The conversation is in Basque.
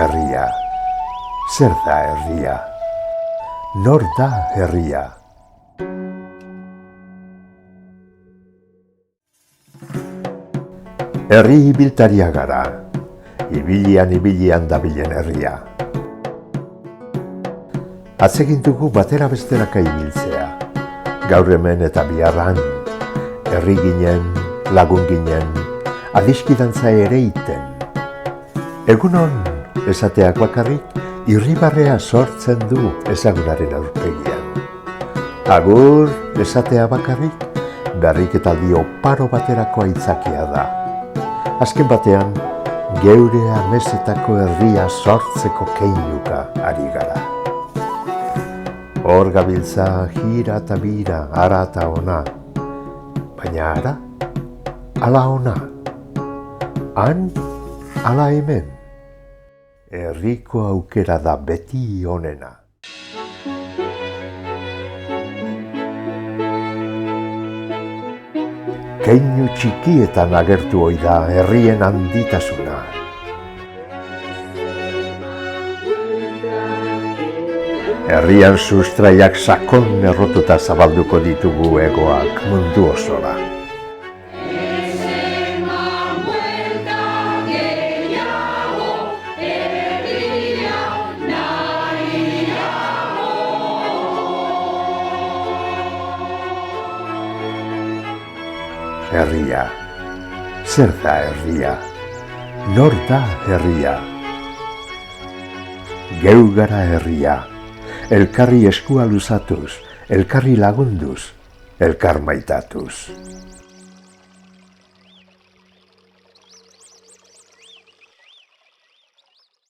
Herria. Zer da herria? Nor da herria? Herri ibiltaria gara, ibilian dabilen herria. Atsegin dugu batera besteraka ibiltzea, gaur hemen eta biharran, herri ginen, lagun ginen, adiskidantza ere iten. Egunon, esateak bakarrik, irribarrea sortzen du ezagunaren aurpegian. Agur, esatea bakarrik, berriketaldi oparo baterako aitzakia da. Azken batean, geure amesetako herria sortzeko keinuka ari gara. Hor gabiltza jira eta bira, ara eta ona. Baina ara, ala ona. Han, ala hemen. Herriko aukera da beti onena. Keinu txikietan agertu ohi da herrien handitasuna. Herrian sustraiak sakon errotuta zabalduko ditugu hegoak mundu osora. Herria. Zer da herria? Nor da herria? Geu gara herria. Elkarri eskua luzatuz, elkarri lagunduz, elkar maitatuz.